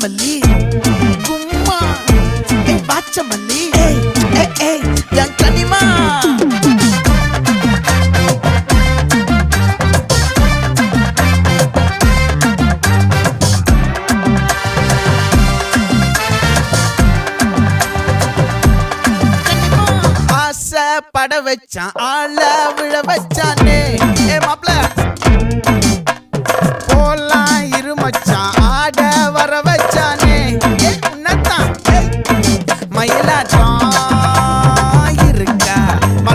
மல்லி கும்மா பாச்ச மல்லி என் கனிமா ஆசை பட வச்சான் ஆள விழ வச்சானே மாப்பிள்ள